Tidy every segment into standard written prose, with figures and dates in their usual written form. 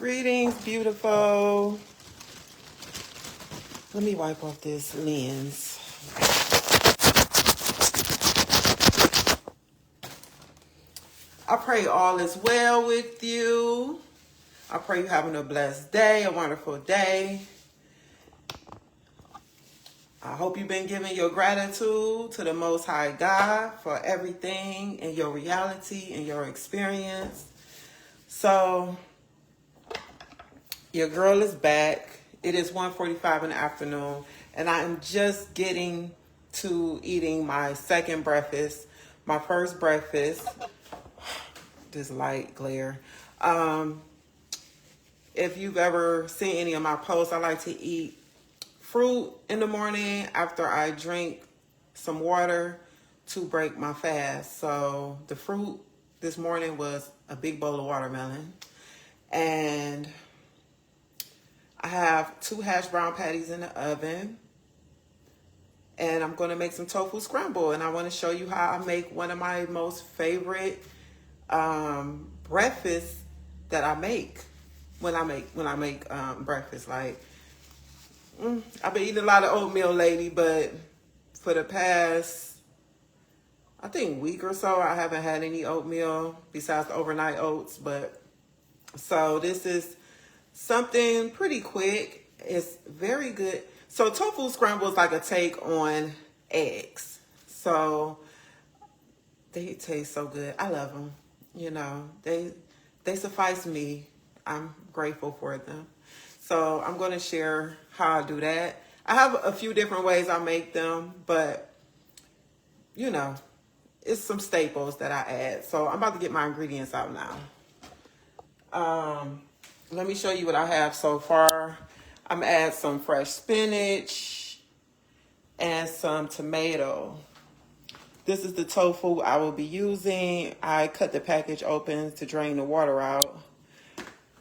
Greetings, beautiful. Let me wipe off this lens. I pray all is well with you. I pray you're having a blessed day, a wonderful day. I hope you've been giving your gratitude to the Most High God for everything in your reality and your experience. So, your girl is back. It is 1:45 in the afternoon, and I am just getting to eating my second breakfast. My first breakfast, this light glare. If you've ever seen any of my posts, I like to eat fruit in the morning after I drink some water to break my fast. So the fruit this morning was a big bowl of watermelon, and I have 2 hash brown patties in the oven, and I'm going to make some tofu scramble, and I want to show you how I make one of my most favorite breakfasts that I make when I make breakfast. Like, I've been eating a lot of oatmeal lately, but for the past, I think, week or so, I haven't had any oatmeal besides the overnight oats. But so this is something pretty quick. It's very good. So tofu scramble is like a take on eggs. So they taste so good. I love them. You know, they suffice me. I'm grateful for them. So I'm going to share how I do that. I have a few different ways I make them, but you know, it's some staples that I add. So I'm about to get my ingredients out now. Let me show you what I have so far. I'm gonna add some fresh spinach and some tomato. This is the tofu I will be using. I cut the package open to drain the water out.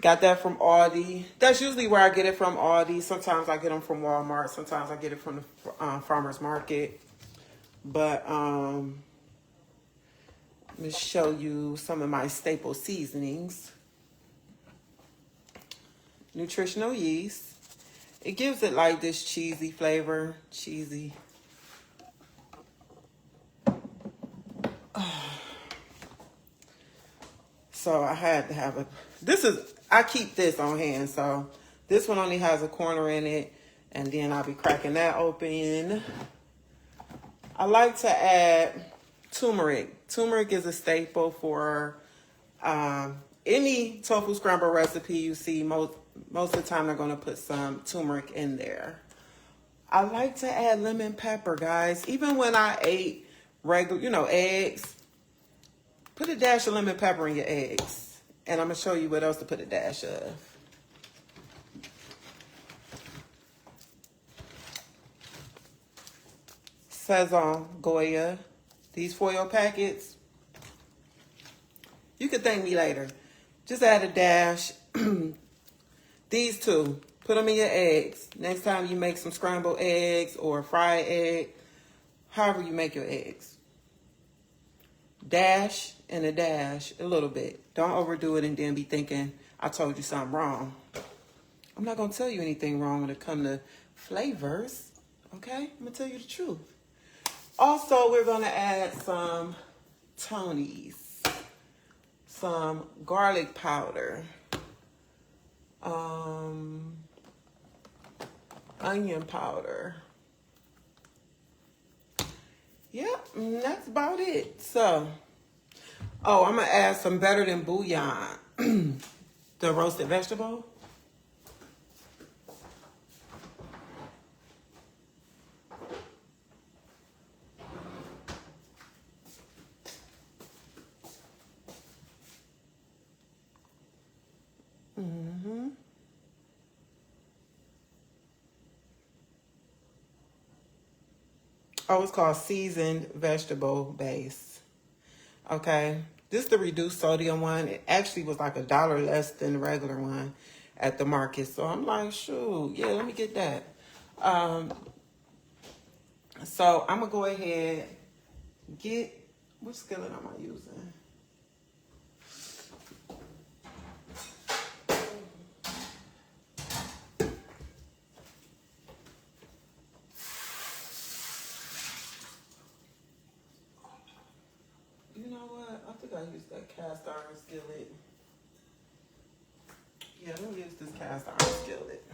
Got that from Aldi. That's usually where I get it from, Aldi. Sometimes I get them from Walmart. Sometimes I get it from the farmer's market. But let me show you some of my staple seasonings. Nutritional yeast. It gives it like this cheesy flavor. Cheesy. So I had to have I keep this on hand. So this one only has a corner in it. And then I'll be cracking that open. I like to add turmeric. Turmeric is a staple for any tofu scramble recipe you see. Most of the time they're going to put some turmeric in there. I like to add lemon pepper, guys. Even when I ate regular, eggs, put a dash of lemon pepper in your eggs. And I'm going to show you what else to put a dash of. Sazon Goya. These foil packets. You can thank me later. Just add a dash. These 2. Put them in your eggs. Next time you make some scrambled eggs or fried egg. However you make your eggs. Dash and a dash a little bit. Don't overdo it and then be thinking I told you something wrong. I'm not going to tell you anything wrong when it comes to flavors. Okay? I'm going to tell you the truth. Also, we're going to add some Tony's. Some garlic powder. Onion powder. Yep, that's about it. So, I'm going to add some Better Than Bouillon. The roasted vegetable. Oh, it's called seasoned vegetable base. Okay. This is the reduced sodium one. It actually was like $1 less than the regular one at the market. So I'm like, shoot, yeah, let me get that. So I'm going to go ahead and get, which skillet am I using? use that cast iron skillet. Yeah, let me use this cast iron skillet.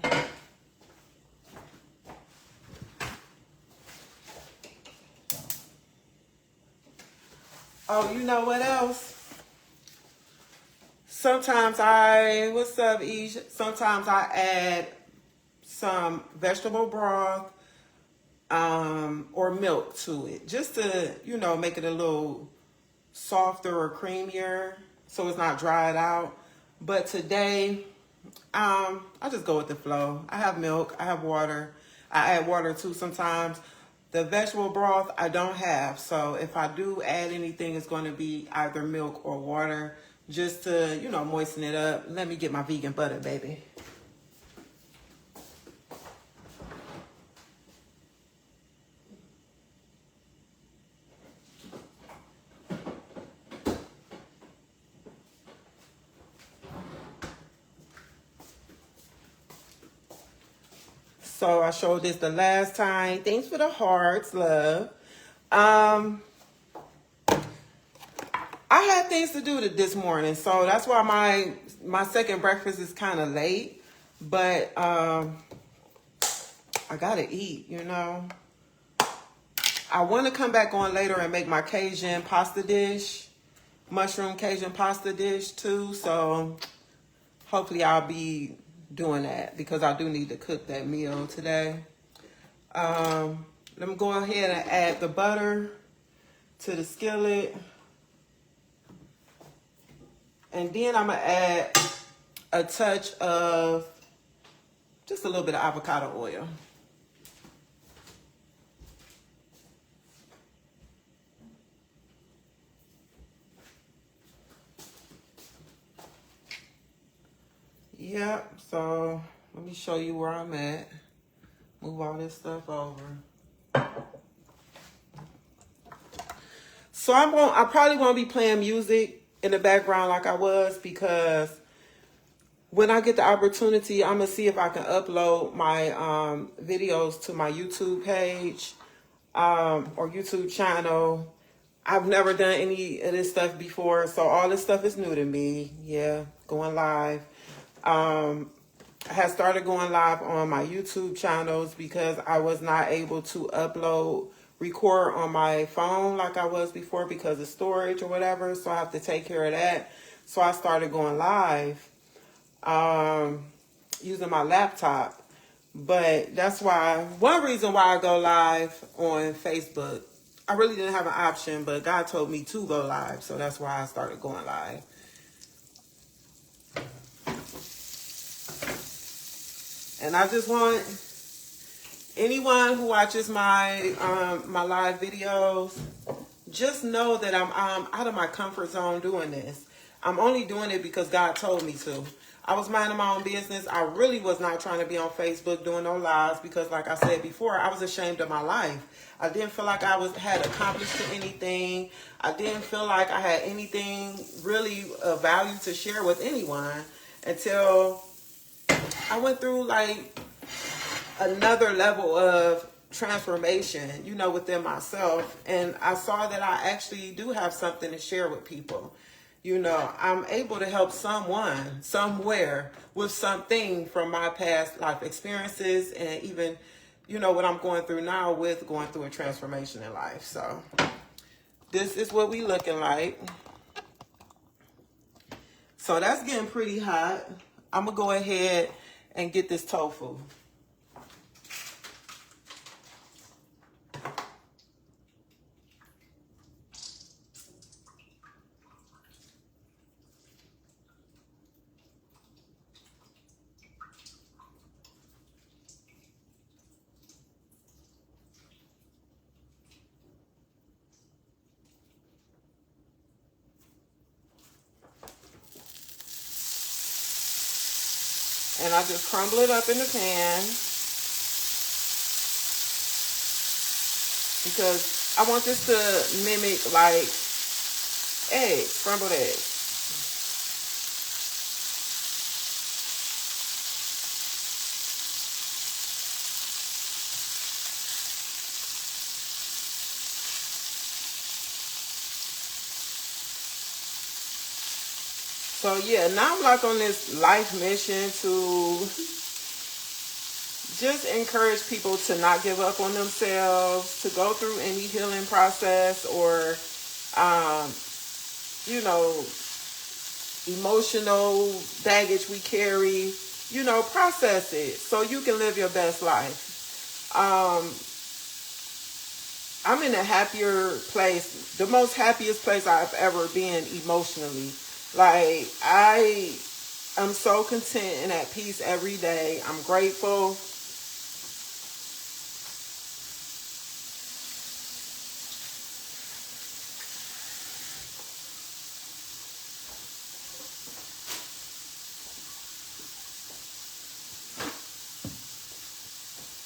Oh, you know what else? Sometimes what's up, Ish? Sometimes I add some vegetable broth or milk to it, just to, make it a little softer or creamier so it's not dried out. But today, I just go with the flow. I have milk, I have water. I add water too sometimes. The vegetable broth I don't have, so if I do add anything, it's going to be either milk or water just to, moisten it up. Let me get my vegan butter, baby. So I showed this the last time. Thanks for the hearts, love. I had things to do this morning, so that's why my second breakfast is kind of late. But I gotta eat, I want to come back on later and make my Cajun pasta dish, mushroom Cajun pasta dish too. So hopefully I'll be doing that because I do need to cook that meal today. Let me go ahead and add the butter to the skillet. And then I'm going to add a touch of just a little bit of avocado oil. Yep, so let me show you where I'm at. Move all this stuff over. So I probably won't be playing music in the background like I was, because when I get the opportunity, I'm gonna see if I can upload my videos to my YouTube page or YouTube channel. I've never done any of this stuff before, so all this stuff is new to me. Yeah, going live. I had started going live on my YouTube channels because I was not able to record on my phone like I was before because of storage or whatever. So I have to take care of that. So I started going live using my laptop. But that's one reason why I go live on Facebook. I really didn't have an option, but God told me to go live. So that's why I started going live. And I just want anyone who watches my my live videos, just know that I'm out of my comfort zone doing this. I'm only doing it because God told me to. I was minding my own business. I really was not trying to be on Facebook doing no lives because, like I said before, I was ashamed of my life. I didn't feel like I had accomplished anything. I didn't feel like I had anything really of value to share with anyone until I went through like another level of transformation, within myself. And I saw that I actually do have something to share with people. I'm able to help someone somewhere with something from my past life experiences and even, what I'm going through now with going through a transformation in life. So this is what we looking like. So that's getting pretty hot. I'm going to go ahead and get this tofu. And I just crumble it up in the pan because I want this to mimic like eggs, scrambled eggs. So yeah, now I'm like on this life mission to just encourage people to not give up on themselves, to go through any healing process or, um, you know, emotional baggage we carry, you know, process it so you can live your best life. I'm in a happier place, the most happiest place I've ever been emotionally. Like, I am so content and at peace every day. I'm grateful.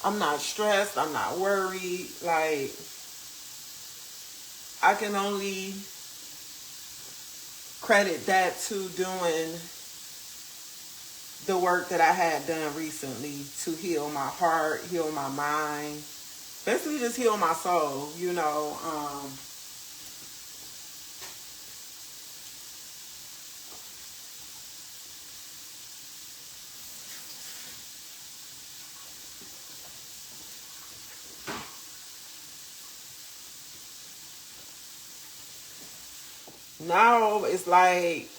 I'm not stressed. I'm not worried. Like, I can only credit that to doing the work that I had done recently to heal my heart, heal my mind, basically just heal my soul, you know. Now it's like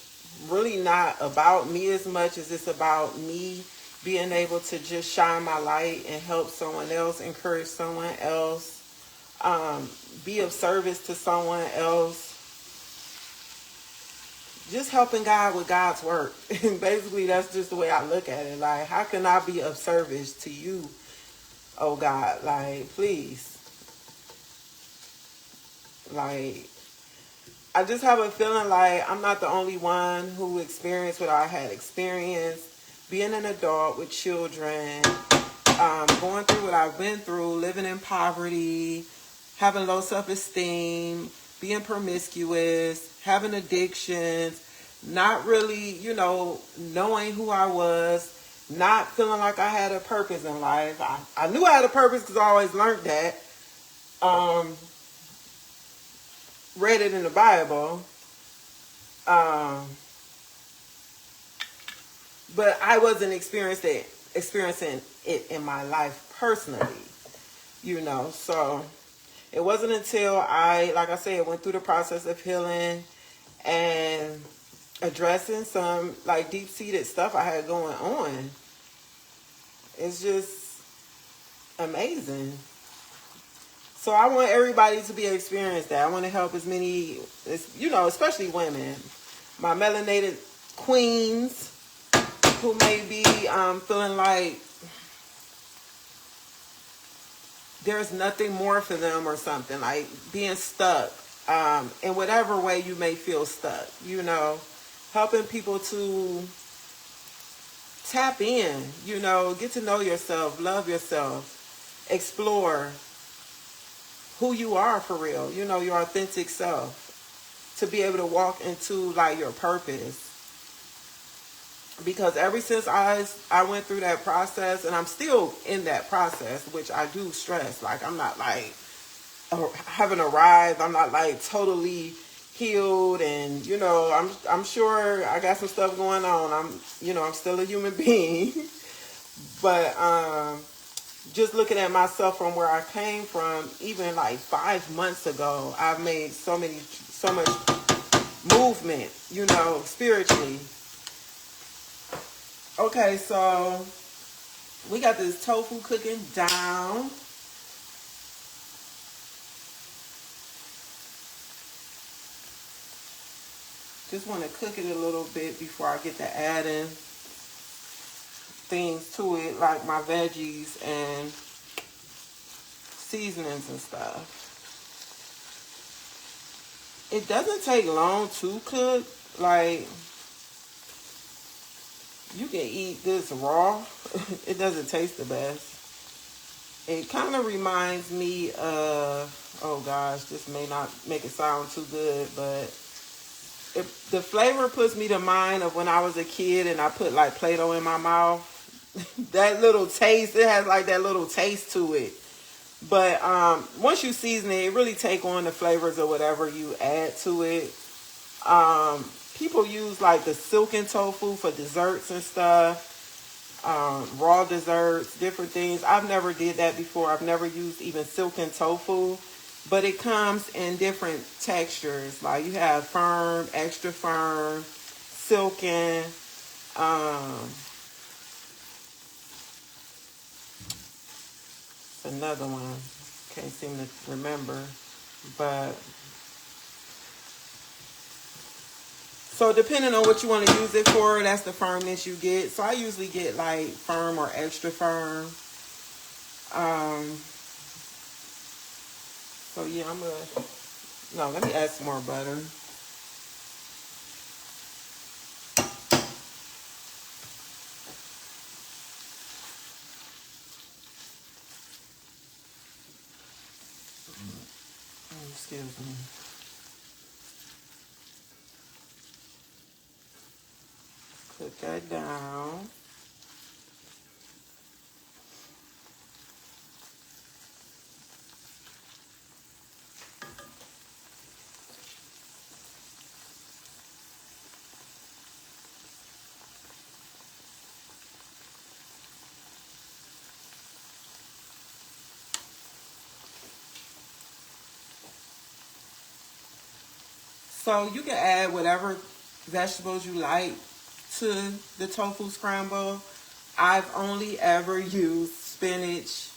really not about me as much as it's about me being able to just shine my light and help someone else, encourage someone else, be of service to someone else, just helping God with God's work. And basically that's just the way I look at it. Like, how can I be of service to you, oh God? Like, please. Like, I just have a feeling like I'm not the only one who experienced what I had experienced, being an adult with children, going through what I've been through, living in poverty, having low self-esteem, being promiscuous, having addictions, not really, you know, knowing who I was, not feeling like I had a purpose in life. I knew I had a purpose because I always learned that. Read it in the Bible. But I wasn't experiencing it in my life personally, you know. So it wasn't until I, like I said, went through the process of healing and addressing some like deep-seated stuff I had going on. It's just amazing. So I want everybody to be able to experience that. I want to help as many, you know, especially women, my melanated queens who may be feeling like there's nothing more for them or something, like being stuck in whatever way you may feel stuck, you know, helping people to tap in, you know, get to know yourself, love yourself, explore who you are for real, you know, your authentic self, to be able to walk into like your purpose. Because ever since I went through that process, and I'm still in that process, which I do stress, like I'm not like haven't arrived, I'm not like totally healed, and you know, I'm sure I got some stuff going on. I'm still a human being. But just looking at myself from where I came from, even like 5 months ago, I've made so much movement, you know, spiritually. Okay, so we got this tofu cooking down. Just want to cook it a little bit before I get to adding things to it, like my veggies and seasonings and stuff. It doesn't take long to cook. Like, you can eat this raw. It doesn't taste the best. It kind of reminds me of, oh gosh, this may not make it sound too good, but the flavor puts me to mind of when I was a kid and I put like Play-Doh in my mouth. That little taste, it has like that little taste to it. But once you season it, it really take on the flavors of whatever you add to it. people use like the silken tofu for desserts and stuff. Raw desserts, different things. I've never did that before. I've never used even silken tofu, but it comes in different textures. Like you have firm, extra firm, silken. Another one. Can't seem to remember, but so depending on what you want to use it for, that's the firmness you get. So I usually get like firm or extra firm. So yeah, let me add some more butter. Excuse me. Put that down. So you can add whatever vegetables you like to the tofu scramble. I've only ever used spinach.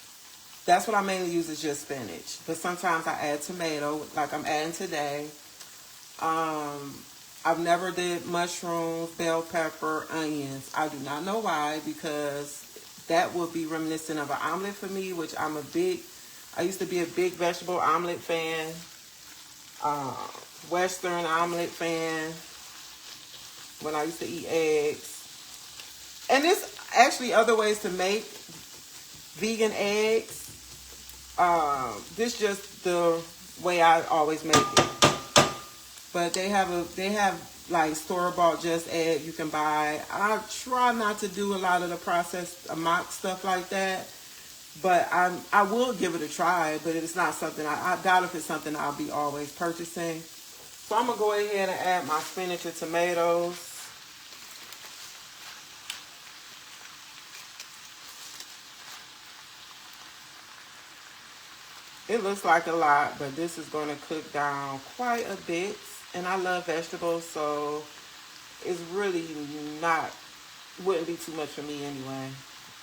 That's what I mainly use is just spinach. But sometimes I add tomato, like I'm adding today. I've never did mushrooms, bell pepper, onions. I do not know why, because that would be reminiscent of an omelet for me, which I used to be a big vegetable omelet fan. Western omelet fan when I used to eat eggs. And there's actually other ways to make vegan eggs. This just the way I always make it. But they have like store-bought just egg you can buy. I try not to do a lot of the processed mock stuff like that. But I will give it a try, but it's not something, I doubt if it's something I'll be always purchasing. So I'm going to go ahead and add my spinach and tomatoes. It looks like a lot, but this is going to cook down quite a bit. And I love vegetables, so it's really wouldn't be too much for me anyway.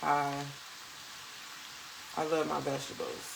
I love my vegetables.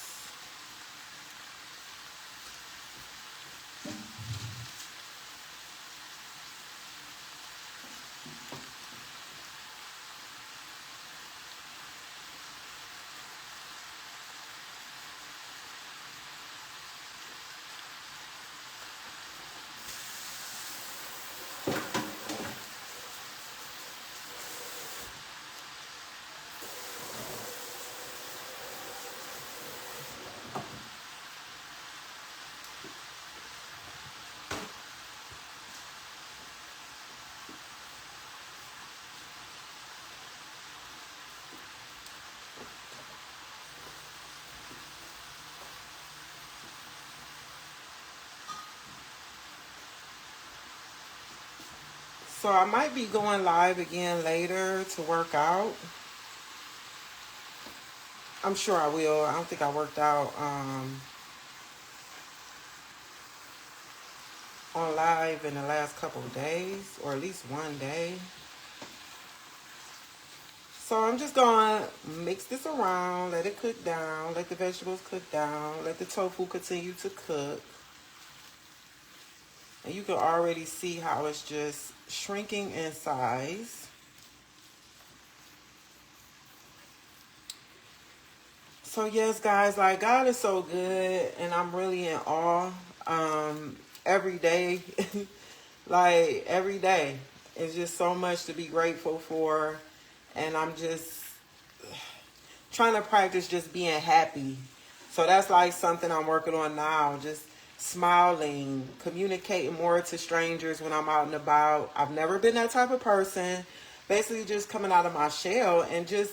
So I might be going live again later to work out. I'm sure I will. I don't think I worked out on live in the last couple of days, or at least one day. So I'm just going to mix this around, let it cook down, let the vegetables cook down, let the tofu continue to cook. And you can already see how it's just shrinking in size. So yes, guys, like God is so good, and I'm really in awe. Every day, like every day, it's just so much to be grateful for, and I'm just trying to practice just being happy. So that's like something I'm working on now, just smiling, communicating more to strangers when I'm out and about. I've never been that type of person. Basically just coming out of my shell and just,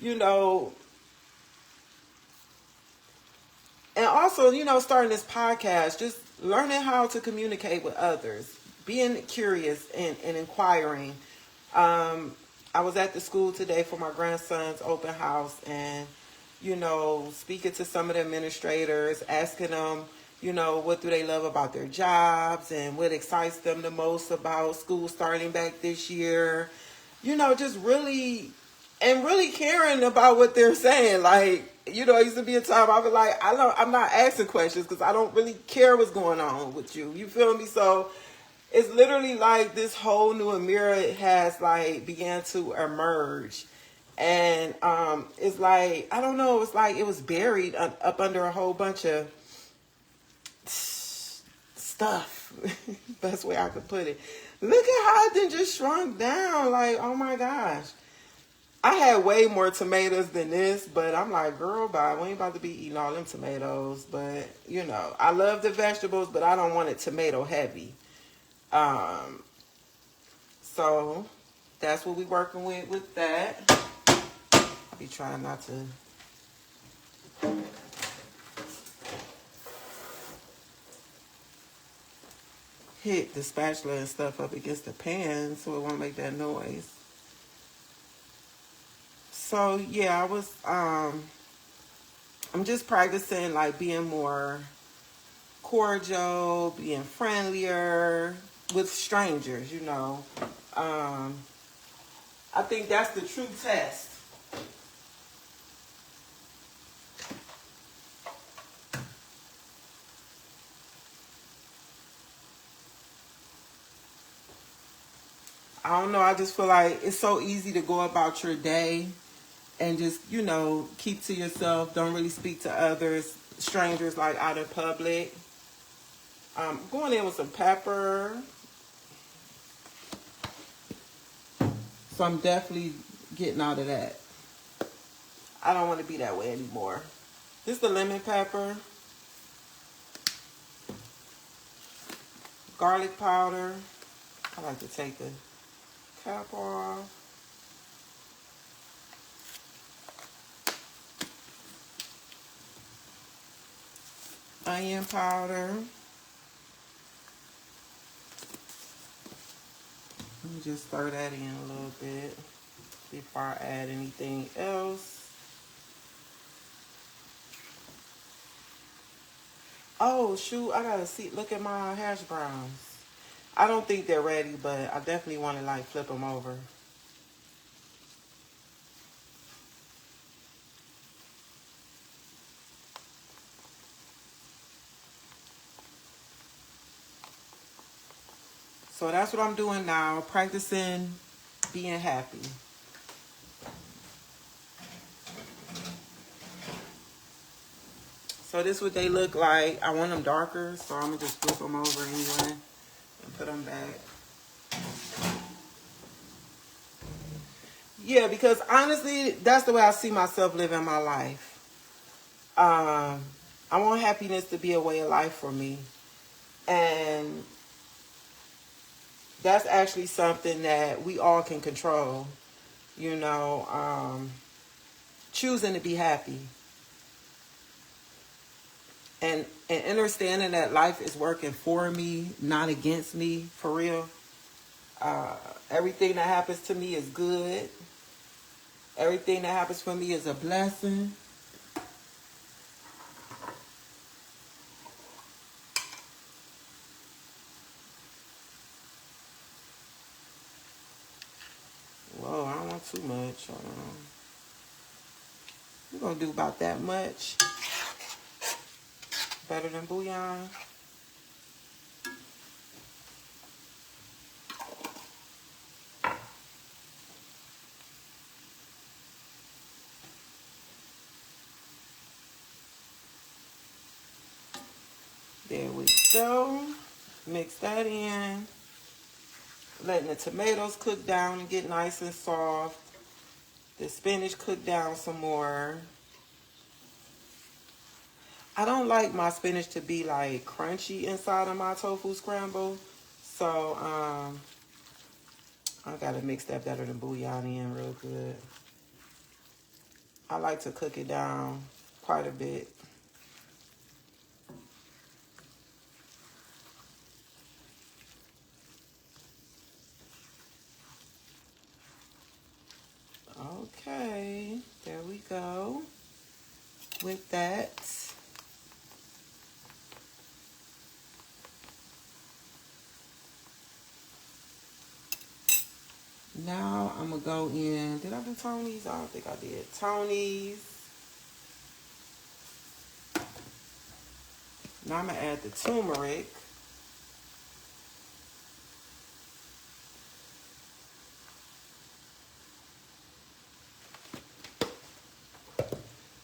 and also, starting this podcast, just learning how to communicate with others, being curious and inquiring. I was at the school today for my grandson's open house, and speaking to some of the administrators, asking them, what do they love about their jobs and what excites them the most about school starting back this year. Just really caring about what they're saying. Like, it used to be a time I was like, I'm not asking questions because I don't really care what's going on with you. You feel me? So it's literally like this whole new Amira has like began to emerge. And it's like, I don't know, it's like it was buried up under a whole bunch of stuff. Best way I could put it. Look at how it then just shrunk down. Like, oh my gosh. I had way more tomatoes than this, but I'm like, girl, bye. We ain't about to be eating all them tomatoes. But, I love the vegetables, but I don't want it tomato heavy. So that's what we working with that. I'll be trying not to hit the spatula and stuff up against the pan so it won't make that noise. So yeah, I'm just practicing like being more cordial, being friendlier with strangers, I think that's the true test. I don't know, I just feel like it's so easy to go about your day and just, keep to yourself. Don't really speak to others, strangers, like out in public. Going in with some pepper. So I'm definitely getting out of that. I don't want to be that way anymore. This is the lemon pepper. Garlic powder. I like to take the cap off. Onion powder. Let me just stir that in a little bit before I add anything else. Oh, shoot, I gotta see, look at my hash browns. I don't think they're ready, but I definitely want to like flip them over. So that's what I'm doing now, practicing being happy. So this is what they look like. I want them darker, so I'm gonna just flip them over anyway and put them back. Yeah, because honestly, that's the way I see myself living my life. I want happiness to be a way of life for me. And that's actually something that we all can control, choosing to be happy. And understanding that life is working for me, not against me, for real. Everything that happens to me is good. Everything that happens for me is a blessing. Whoa, I don't want too much. We're going to do about that much. Better than bouillon. There we go. Mix that in. Letting the tomatoes cook down and get nice and soft. The spinach cook down some more. I don't like my spinach to be like crunchy inside of my tofu scramble. So I gotta mix that better than bouillon in real good. I like to cook it down quite a bit. with that. Now I'm gonna go in. Did I do Tony's? I don't think I did. Tony's. Now I'm gonna add the turmeric.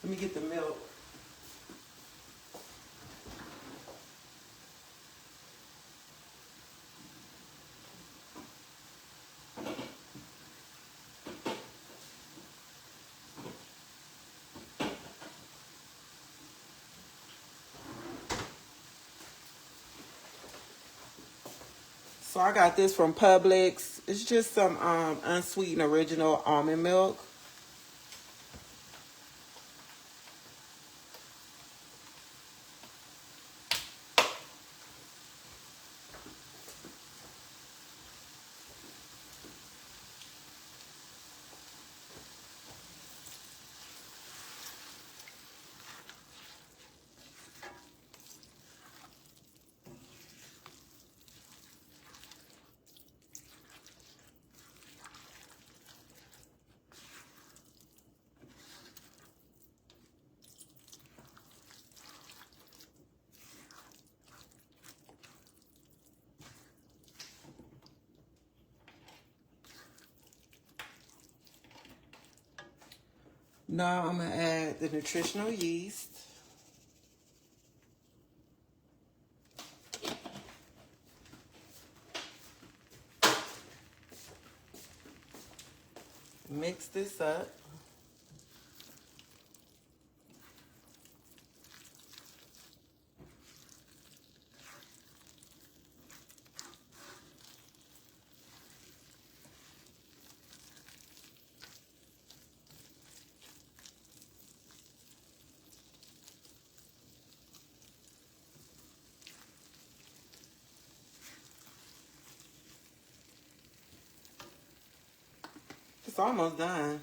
Let me get the milk. So I got this from Publix. It's just some unsweetened original almond milk. Now I'm going to add the nutritional yeast. Mix this up. It's almost done.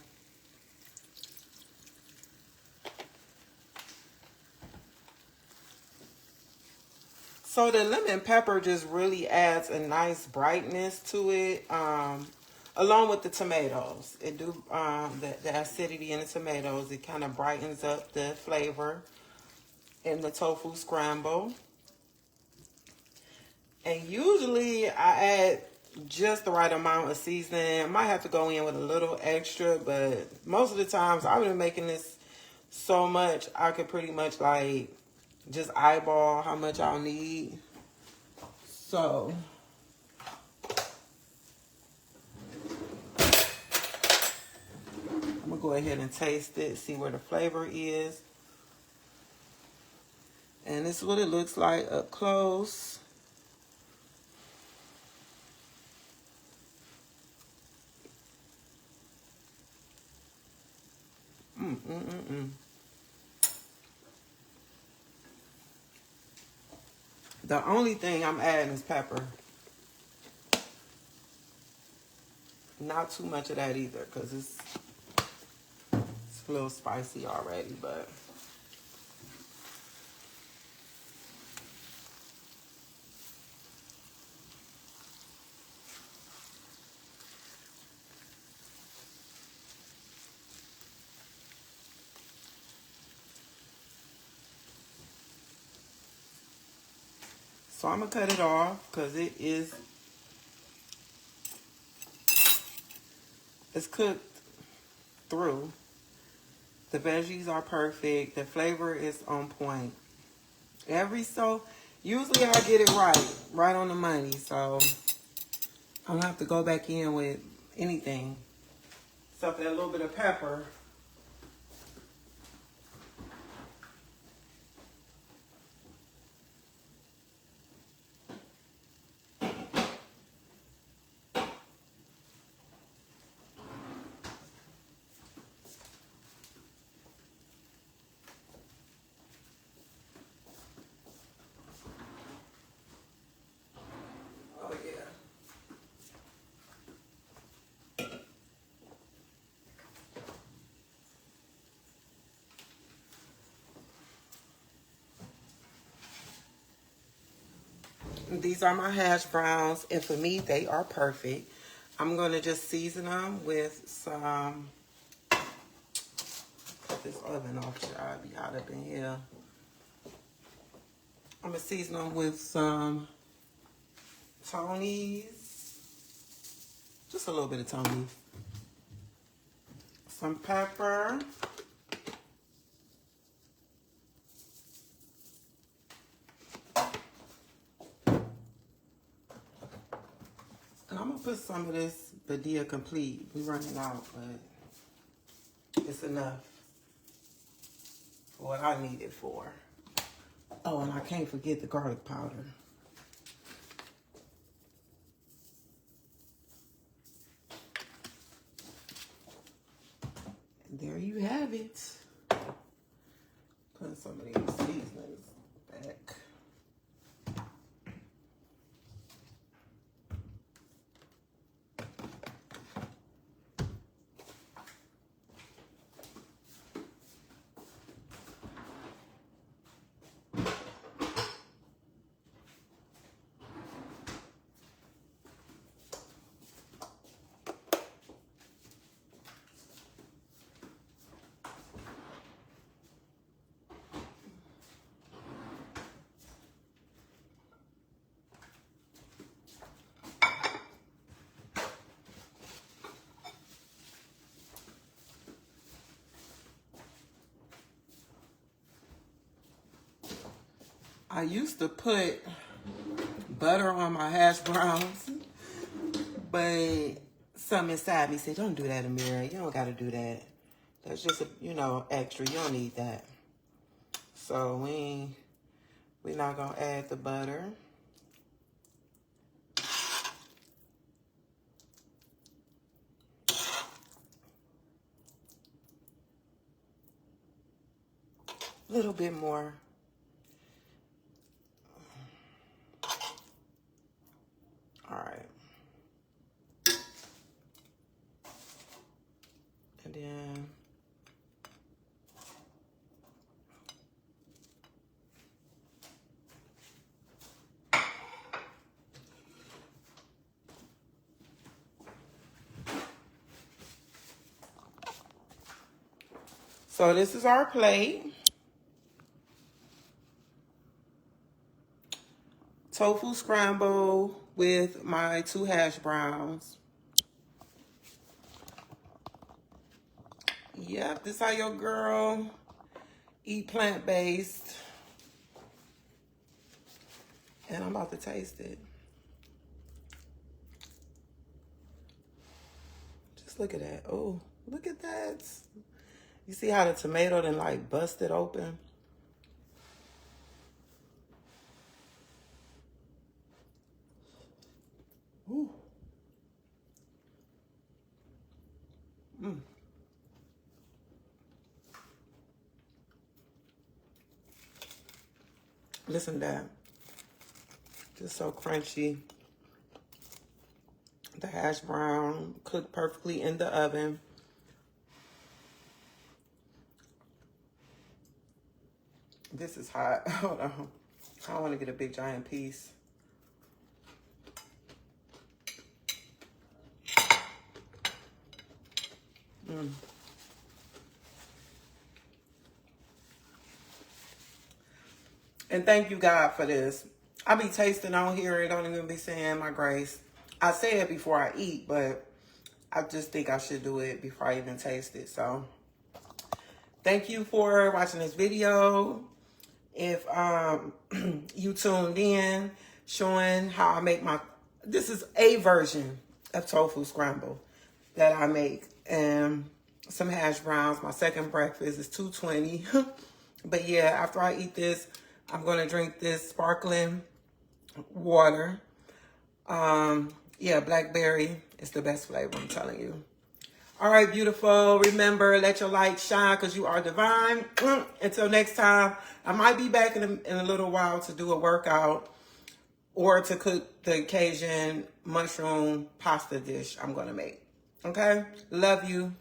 So the lemon pepper just really adds a nice brightness to it, along with the tomatoes. It do the acidity in the tomatoes. It kind of brightens up the flavor in the tofu scramble. And usually I add just the right amount of seasoning. I might have to go in with a little extra, but most of the times I've been making this so much I could pretty much like just eyeball how much I'll need. So I'm gonna go ahead and taste it, see where the flavor is. And this is what it looks like up close. The only thing I'm adding is pepper. Not too much of that either, because it's a little spicy already, but so I'm gonna cut it off because it's cooked through. The veggies are perfect. The flavor is on point. Usually I get it right on the money. So I don't have to go back in with anything except that little bit of pepper. These are my hash browns, and for me, they are perfect. I'm going to just season them with some, put this oven off, y'all, be hot up in here. I'm going to season them with some Tony's, just a little bit of Tony's, some pepper, and I'm going to put some of this Badia Complete. We're running out, but it's enough for what I need it for. Oh, and I can't forget the garlic powder. And there you have it. Putting some of these seasonings back. I used to put butter on my hash browns, but something inside me said, don't do that, Amira. You don't got to do that. That's just, extra. You don't need that. So we're not going to add the butter. A little bit more. All right. And then so this is our plate. Tofu scramble with my 2 hash browns. Yep, this how your girl eat plant-based. And I'm about to taste it. Just look at that. Oh, look at that. You see how the tomato then like busted open? Ooh. Listen to that. Just so crunchy. The hash brown cooked perfectly in the oven. This is hot. Hold on. I want to get a big giant piece. And thank you, God, for this. I be tasting on here. It don't even be saying my grace. I say it before I eat, but I just think I should do it before I even taste it. So thank you for watching this video. If you tuned in, showing how I make this is a version of tofu scramble that I make. And some hash browns. My second breakfast is 2:20. But yeah, after I eat this, I'm going to drink this sparkling water. Yeah, blackberry is the best flavor, I'm telling you. All right, beautiful. Remember, let your light shine because you are divine. Until next time, I might be back in a little while to do a workout or to cook the Cajun mushroom pasta dish I'm going to make. Okay? Love you.